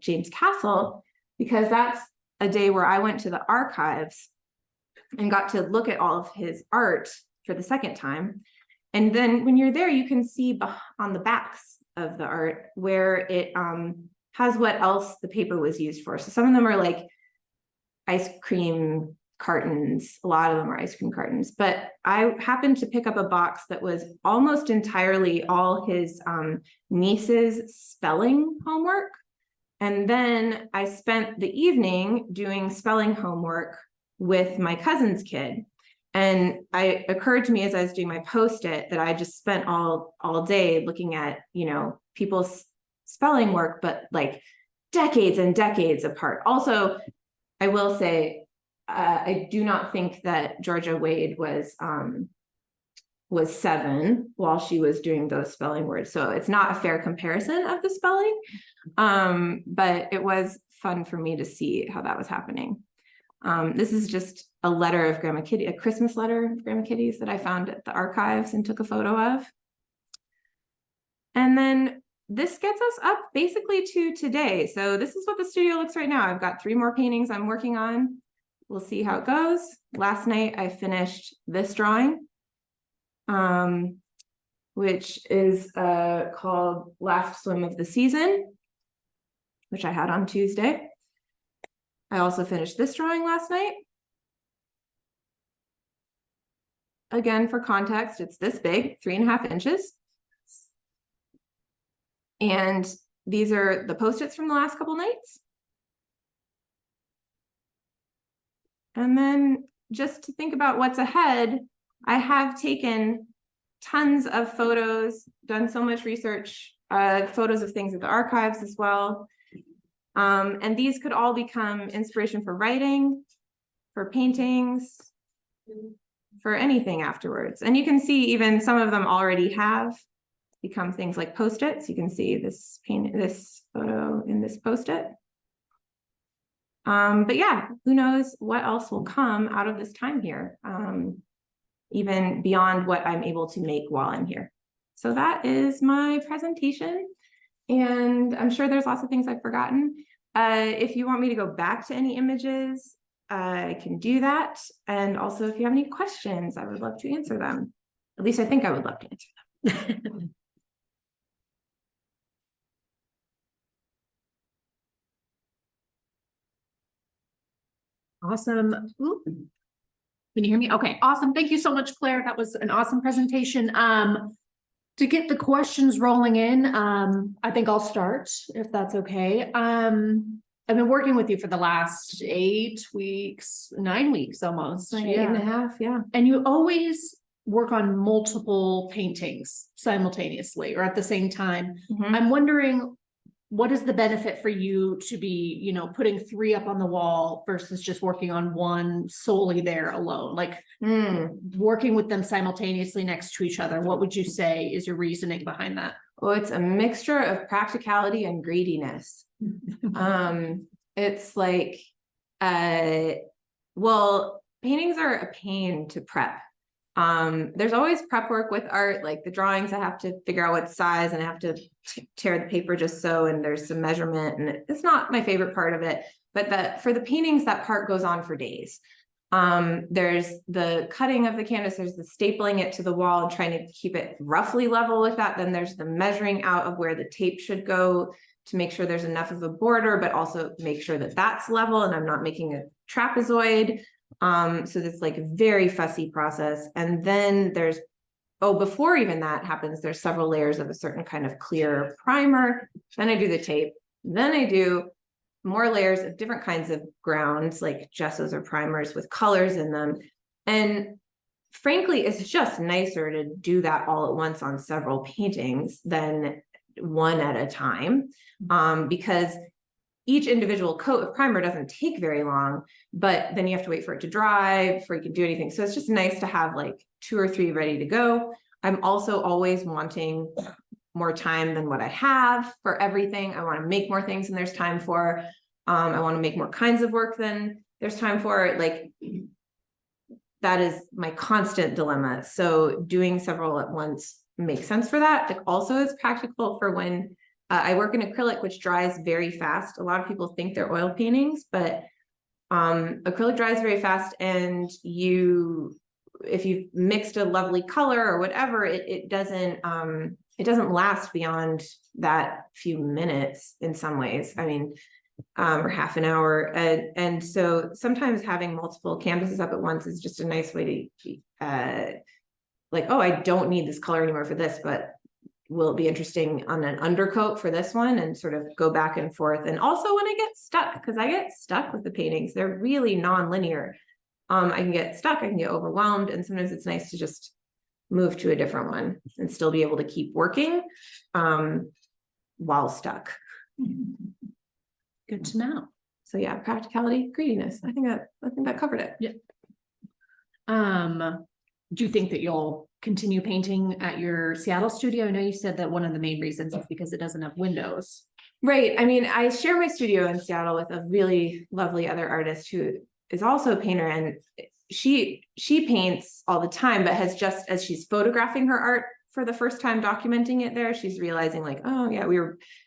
James Castle, because that's a day where I went to the archives and got to look at all of his art for the second time. And then when you're there, you can see on the backs of the art where it has what else the paper was used for. So some of them are like ice cream cartons. A lot of them are ice cream cartons, but I happened to pick up a box that was almost entirely all his niece's spelling homework. And then I spent the evening doing spelling homework with my cousin's kid. And it occurred to me as I was doing my post-it that I just spent all day looking at, people's spelling work, but like decades and decades apart. Also, I will say, I do not think that Georgia Wade was 7 while she was doing those spelling words. So it's not a fair comparison of the spelling. But it was fun for me to see how that was happening. This is just a letter of Grandma Kitty, a Christmas letter of Grandma Kitty's that I found at the archives and took a photo of. And then this gets us up basically to today. So this is what the studio looks right now. I've got 3 more paintings I'm working on. We'll see how it goes. Last night I finished this drawing, which is called Last Swim of the Season, which I had on Tuesday. I also finished this drawing last night. Again, for context, it's this big, 3.5 inches. And these are the Post-its from the last couple nights. And then just to think about what's ahead, I have taken tons of photos, done so much research, photos of things at the archives as well. And these could all become inspiration for writing, for paintings, for anything afterwards. And you can see even some of them already have become things like Post-its. You can see this photo in this Post-it. But yeah, who knows what else will come out of this time here, even beyond what I'm able to make while I'm here. So that is my presentation. And I'm sure there's lots of things I've forgotten. If you want me to go back to any images, I can do that. And also, if you have any questions, I would love to answer them. At least I think I would love to answer them. Awesome. Ooh. Can you hear me? Okay, awesome. Thank you so much, Claire. That was an awesome presentation. To get the questions rolling in, I think I'll start, if that's okay. I've been working with you for the last 8 weeks, 9 weeks almost. Like 8.5, yeah. And you always work on multiple paintings simultaneously or at the same time. Mm-hmm. I'm wondering, what is the benefit for you to be, putting 3 up on the wall versus just working on one solely there alone? Like working with them simultaneously next to each other. What would you say is your reasoning behind that? Well, it's a mixture of practicality and greediness. It's like, well, paintings are a pain to prep. There's always prep work with art, like the drawings, I have to figure out what size and I have to tear the paper just so, and there's some measurement, and it's not my favorite part of it, but for the paintings, that part goes on for days. There's the cutting of the canvas, there's the stapling it to the wall and trying to keep it roughly level with that. Then there's the measuring out of where the tape should go to make sure there's enough of a border, but also make sure that that's level and I'm not making a trapezoid. So it's like a very fussy process. And then there's, before even that happens, there's several layers of a certain kind of clear primer. Then I do the tape. Then I do more layers of different kinds of grounds, like gessos or primers with colors in them. And frankly, it's just nicer to do that all at once on several paintings than one at a time, because each individual coat of primer doesn't take very long, but then you have to wait for it to dry before you can do anything. So it's just nice to have like 2 or 3 ready to go. I'm also always wanting more time than what I have for everything. I want to make more things than there's time for. I want to make more kinds of work than there's time for. Like, that is my constant dilemma. So doing several at once makes sense for that. It also is practical for when I work in acrylic, which dries very fast. A lot of people think they're oil paintings, but acrylic dries very fast, and if you've mixed a lovely color or whatever, it doesn't last beyond that few minutes in some ways. I mean, or half an hour. And so sometimes having multiple canvases up at once is just a nice way to like, oh, I don't need this color anymore for this, but will it be interesting on an undercoat for this one, and sort of go back and forth. And also when I get stuck, because I get stuck with the paintings, they're really non-linear. I can get stuck, I can get overwhelmed, and sometimes it's nice to just move to a different one and still be able to keep working while stuck. Good to know. So yeah, practicality, greediness. I think that covered it. Yeah. Do you think that you'll continue painting at your Seattle studio? I know you said that one of the main reasons is because it doesn't have windows. Right. I mean, I share my studio in Seattle with a really lovely other artist who is also a painter, and she paints all the time, but has just, as she's photographing her art for the first time, documenting it there, she's realizing like, oh yeah,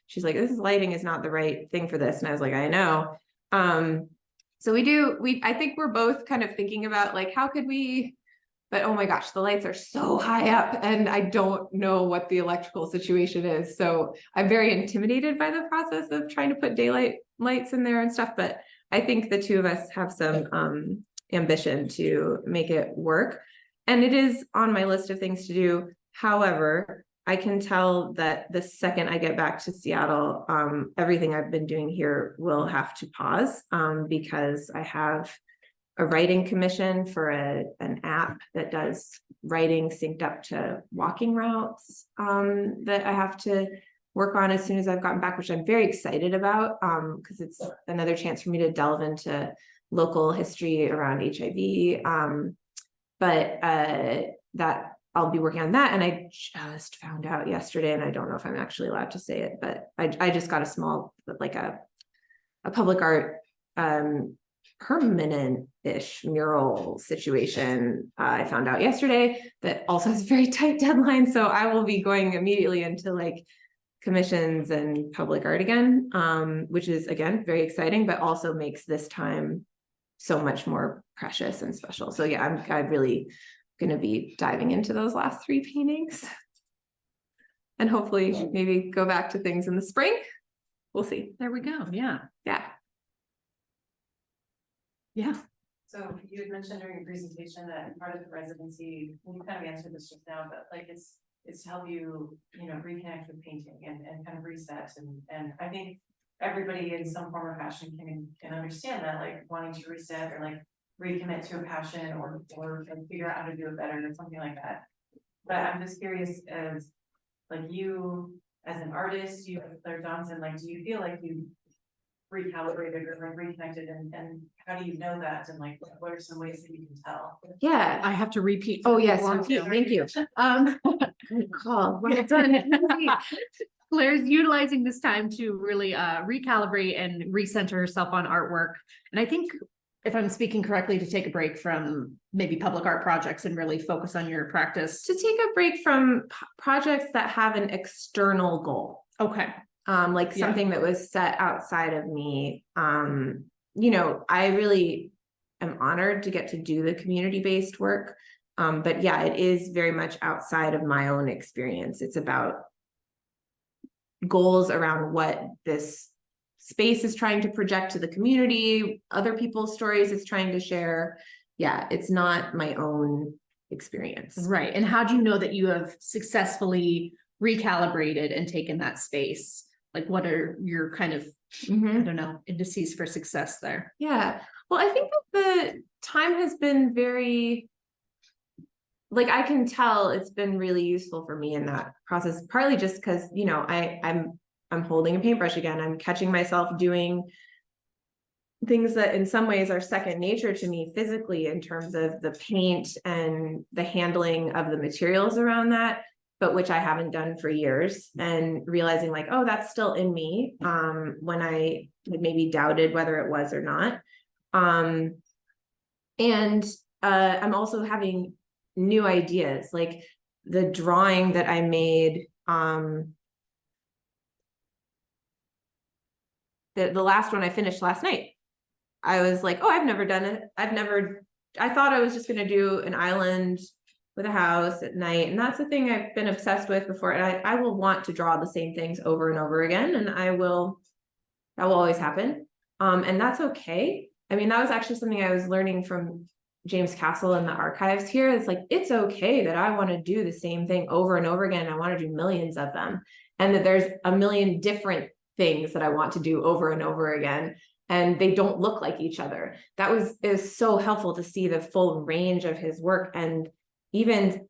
she's like, this lighting is not the right thing for this. And I was like, I know. So I think we're both kind of thinking about like, how could we, but oh my gosh, the lights are so high up and I don't know what the electrical situation is. So I'm very intimidated by the process of trying to put daylight lights in there and stuff. But I think the two of us have some ambition to make it work. And it is on my list of things to do. However, I can tell that the second I get back to Seattle, everything I've been doing here will have to pause because I have a writing commission for an app that does writing synced up to walking routes that I have to work on as soon as I've gotten back, which I'm very excited about because it's another chance for me to delve into local history around HIV. But that I'll be working on that. And I just found out yesterday, and I don't know if I'm actually allowed to say it, but I just got a small, like a public art permanent-ish mural situation. I found out yesterday that also has a very tight deadline. So I will be going immediately into like commissions and public art again, which is again, very exciting, but also makes this time so much more precious and special. So yeah, I'm really going to be diving into those last 3 paintings and hopefully maybe go back to things in the spring. We'll see. There we go. Yeah. Yeah. Yeah. So you had mentioned during your presentation that part of the residency, you kind of answered this just now, but like it's to help you, reconnect with painting and kind of reset. And I think everybody in some form or fashion can understand that, like wanting to reset or like recommit to a passion or figure out how to do it better or something like that. But I'm just curious, as like you as an artist, you as Clare Johnson, like do you feel like you recalibrated or reconnected, and how do you know that, and like what are some ways that you can tell? Yeah. I have to repeat. Oh yes. Thank you. Good call. Well done. Claire's utilizing this time to really recalibrate and recenter herself on artwork. And I think, if I'm speaking correctly, to take a break from maybe public art projects and really focus on your practice. To take a break from projects that have an external goal. Okay. Like something that was set outside of me. I really am honored to get to do the community-based work. But yeah, it is very much outside of my own experience. It's about goals around what this space is trying to project to the community, other people's stories it's trying to share. Yeah, it's not my own experience. Right. And how do you know that you have successfully recalibrated and taken that space? Like, what are your kind of, I don't know, indices for success there? Yeah. Well, I think that the time has been very, like, I can tell it's been really useful for me in that process, partly just because, I'm holding a paintbrush again. I'm catching myself doing things that in some ways are second nature to me physically, in terms of the paint and the handling of the materials around that. but which I haven't done for years, and realizing like, oh, that's still in me, when I had maybe doubted whether it was or not. And I'm also having new ideas, like the drawing that I made, the last one I finished last night. I was like, oh, I've never done it. I thought I was just going to do an island with a house at night. And that's the thing I've been obsessed with before. And I will want to draw the same things over and over again. And that will always happen. And that's okay. I mean, that was actually something I was learning from James Castle in the archives here. It's like, it's okay that I want to do the same thing over and over again. I want to do millions of them. And that there's a million different things that I want to do over and over again. And they don't look like each other. Is so helpful to see the full range of his work, and even,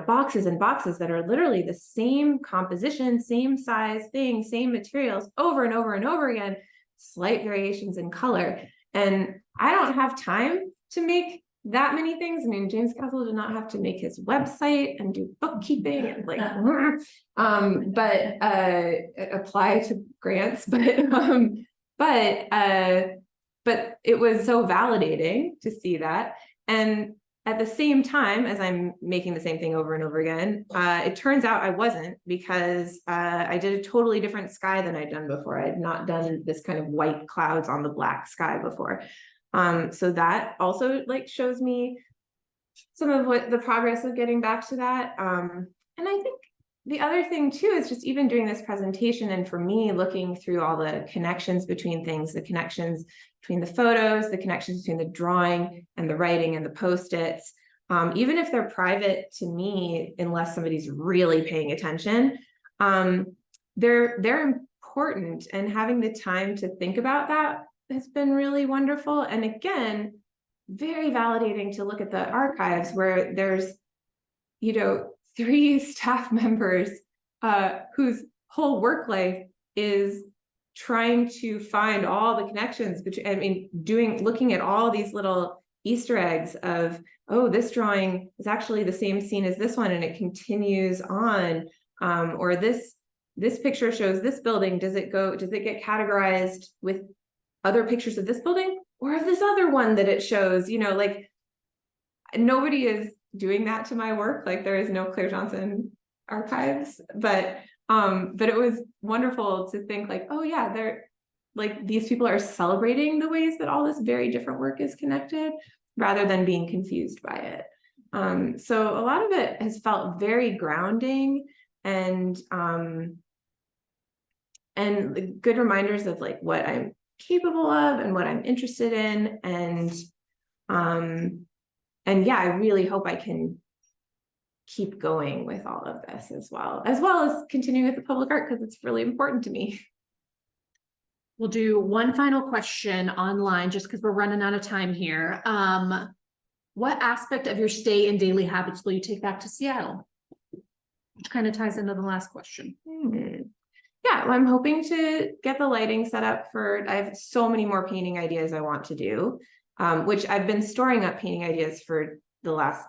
boxes and boxes that are literally the same composition, same size thing, same materials over and over and over again, slight variations in color. And I don't have time to make that many things. I mean, James Castle did not have to make his website and do bookkeeping and like, apply to grants, but it was so validating to see that. And at the same time as I'm making the same thing over and over again, it turns out I wasn't, because I did a totally different sky than I'd done before. I had not done this kind of white clouds on the black sky before. So that also like shows me some of what the progress of getting back to that. And I think the other thing too is just even doing this presentation, and for me looking through all the connections between things, the connections between the photos, the connections between the drawing and the writing and the post-its, even if they're private to me, unless somebody's really paying attention, they're important, and having the time to think about that has been really wonderful. And again, very validating to look at the archives where there's, 3 staff members whose whole work life is trying to find all the connections between, looking at all these little Easter eggs of, oh, this drawing is actually the same scene as this one, and it continues on, or this picture shows this building. Does it get categorized with other pictures of this building or of this other one that it shows? Like, nobody is doing that to my work. Like, there is no Clare Johnson archives, but it was wonderful to think like, oh yeah, they're like, these people are celebrating the ways that all this very different work is connected, rather than being confused by it. So a lot of it has felt very grounding, and good reminders of like what I'm capable of and what I'm interested in. And yeah, I really hope I can keep going with all of this as well as continuing with the public art, because it's really important to me. We'll do one final question online just because we're running out of time here. What aspect of your stay and daily habits will you take back to Seattle? Which kind of ties into the last question. Yeah, well, I'm hoping to get the lighting set up I have so many more painting ideas I want to do, which I've been storing up painting ideas for the last,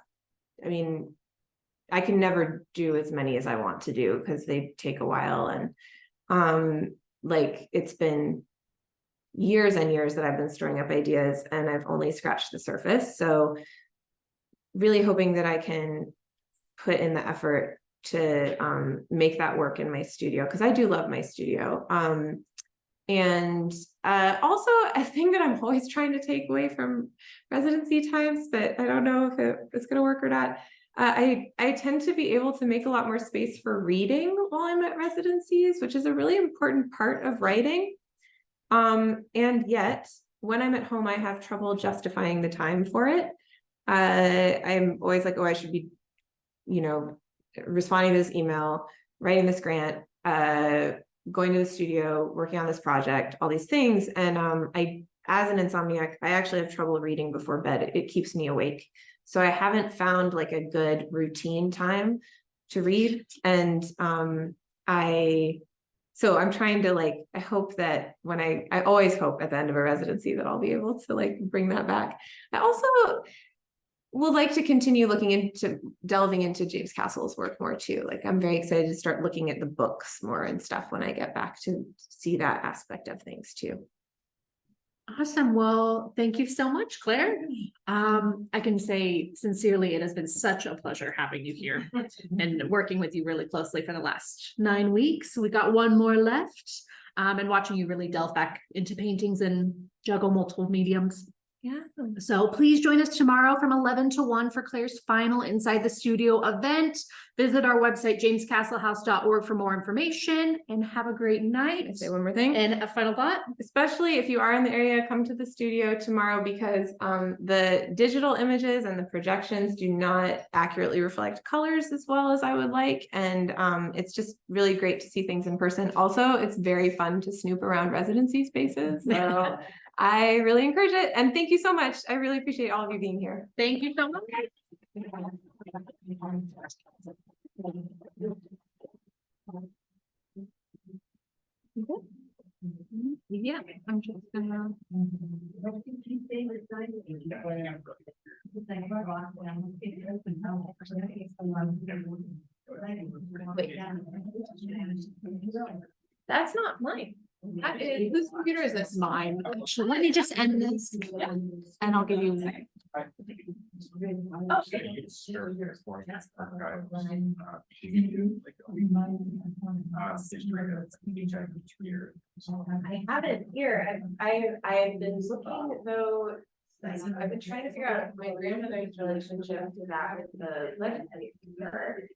I can never do as many as I want to do because they take a while. And it's been years and years that I've been storing up ideas, and I've only scratched the surface. So really hoping that I can put in the effort to make that work in my studio, because I do love my studio. And also a thing that I'm always trying to take away from residency times, but I don't know if it's going to work or not. I tend to be able to make a lot more space for reading while I'm at residencies, which is a really important part of writing. And yet when I'm at home, I have trouble justifying the time for it. I'm always like, oh, I should be, responding to this email, writing this grant, going to the studio, working on this project, all these things. And as an insomniac, I actually have trouble reading before bed. It keeps me awake. So I haven't found like a good routine time to read. And so I'm trying to I hope that when I always hope at the end of a residency that I'll be able to bring that back. I also, would like to continue delving into James Castle's work more too. Like I'm very excited to start looking at the books more and stuff when I get back to see that aspect of things too. Awesome. Well, thank you so much, Claire. I can say sincerely, it has been such a pleasure having you here and working with you really closely for the last 9 weeks. We got one more left, and watching you really delve back into paintings and juggle multiple mediums. Yeah. So please join us tomorrow from 11 to 1 for Claire's final Inside the Studio event. Visit our website, jamescastlehouse.org for more information, and have a great night. Can I say one more thing? And a final thought. Especially if you are in the area, come to the studio tomorrow because the digital images and the projections do not accurately reflect colors as well as I would like. And it's just really great to see things in person. Also, it's very fun to snoop around residency spaces. So I really encourage it. And thank you so much. I really appreciate all of you being here. Thank you so much. Yeah, I'm just gonna. That's not mine. Whose computer is this? Mine. Let me just end this and I'll give you. I have it here. I've been looking though. I've been trying to figure out my grandmother's relationship to that with the legislature.